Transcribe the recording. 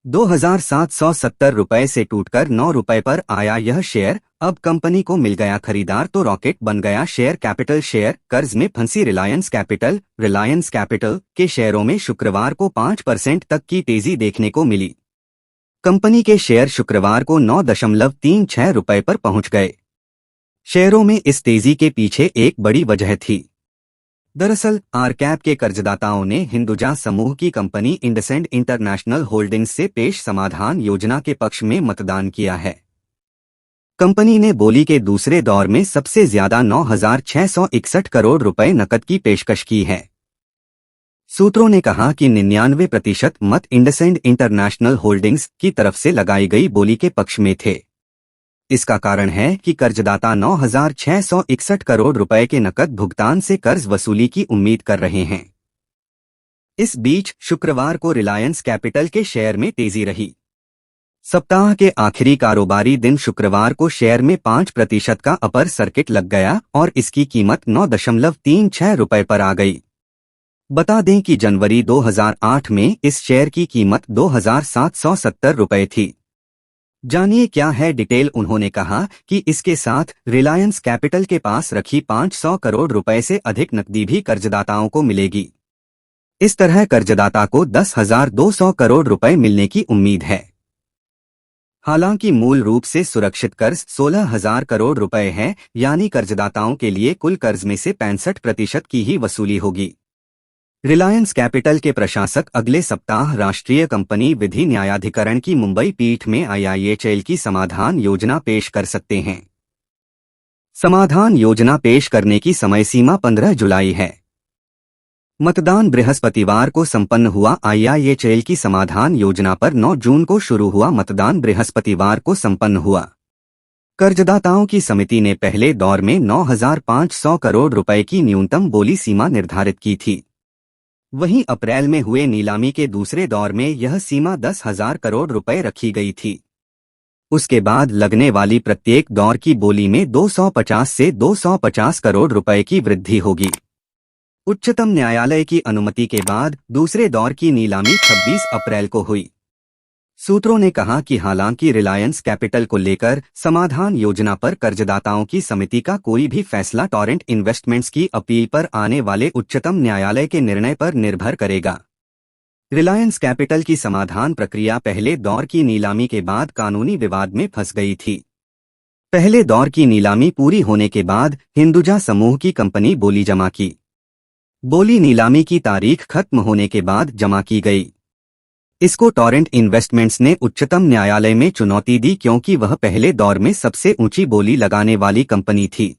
₹2,770 से टूटकर ₹9 पर आया यह शेयर। अब कंपनी को मिल गया खरीदार तो रॉकेट बन गया शेयर कैपिटल। शेयर कर्ज में फंसी रिलायंस कैपिटल के शेयरों में शुक्रवार को 5% तक की तेजी देखने को मिली। कंपनी के शेयर शुक्रवार को ₹9.36 पर पहुंच गए। शेयरों में इस तेजी के पीछे एक बड़ी वजह थी। दरअसल आरकैप के कर्जदाताओं ने हिंदुजा समूह की कंपनी इंडसेंड इंटरनेशनल होल्डिंग्स से पेश समाधान योजना के पक्ष में मतदान किया है। कंपनी ने बोली के दूसरे दौर में सबसे ज्यादा ₹9,661 करोड़ नकद की पेशकश की है। सूत्रों ने कहा कि 99% मत इंडसेंड इंटरनेशनल होल्डिंग्स की तरफ से लगाई गई बोली के पक्ष में थे। इसका कारण है कि कर्जदाता ₹9,661 करोड़ के नकद भुगतान से कर्ज वसूली की उम्मीद कर रहे हैं। इस बीच शुक्रवार को रिलायंस कैपिटल के शेयर में तेजी रही। सप्ताह के आखिरी कारोबारी दिन शुक्रवार को शेयर में 5% का अपर सर्किट लग गया और इसकी कीमत ₹9.36 पर आ गई। बता दें कि जनवरी 2008 में इस शेयर की कीमत ₹2,770 थी। जानिए क्या है डिटेल। उन्होंने कहा कि इसके साथ रिलायंस कैपिटल के पास रखी ₹500 करोड़ से अधिक नकदी भी कर्जदाताओं को मिलेगी। इस तरह कर्जदाता को ₹10,200 करोड़ मिलने की उम्मीद है। हालांकि मूल रूप से सुरक्षित कर्ज ₹16,000 करोड़ है, यानी कर्जदाताओं के लिए कुल कर्ज में से 65% की ही वसूली होगी। रिलायंस कैपिटल के प्रशासक अगले सप्ताह राष्ट्रीय कंपनी विधि न्यायाधिकरण की मुंबई पीठ में IIHL की समाधान योजना पेश कर सकते हैं। समाधान योजना पेश करने की समय सीमा 15 जुलाई है। मतदान बृहस्पतिवार को संपन्न हुआ। IIHL की समाधान योजना पर 9 जून को शुरू हुआ मतदान बृहस्पतिवार को संपन्न हुआ। कर्जदाताओं की समिति ने पहले दौर में ₹9,500 करोड़ की न्यूनतम बोली सीमा निर्धारित की थी। वहीं अप्रैल में हुए नीलामी के दूसरे दौर में यह सीमा ₹10,000 करोड़ रखी गई थी। उसके बाद लगने वाली प्रत्येक दौर की बोली में 250 से 250 करोड़ रुपए की वृद्धि होगी। उच्चतम न्यायालय की अनुमति के बाद दूसरे दौर की नीलामी 26 अप्रैल को हुई। सूत्रों ने कहा कि हालांकि रिलायंस कैपिटल को लेकर समाधान योजना पर कर्जदाताओं की समिति का कोई भी फैसला टॉरेंट इन्वेस्टमेंट्स की अपील पर आने वाले उच्चतम न्यायालय के निर्णय पर निर्भर करेगा। रिलायंस कैपिटल की समाधान प्रक्रिया पहले दौर की नीलामी के बाद कानूनी विवाद में फंस गई थी। पहले दौर की नीलामी पूरी होने के बाद हिंदुजा समूह की कंपनी बोली जमा की। बोली नीलामी की तारीख खत्म होने के बाद जमा की गई। इसको टॉरेंट इन्वेस्टमेंट्स ने उच्चतम न्यायालय में चुनौती दी क्योंकि वह पहले दौर में सबसे ऊंची बोली लगाने वाली कंपनी थी।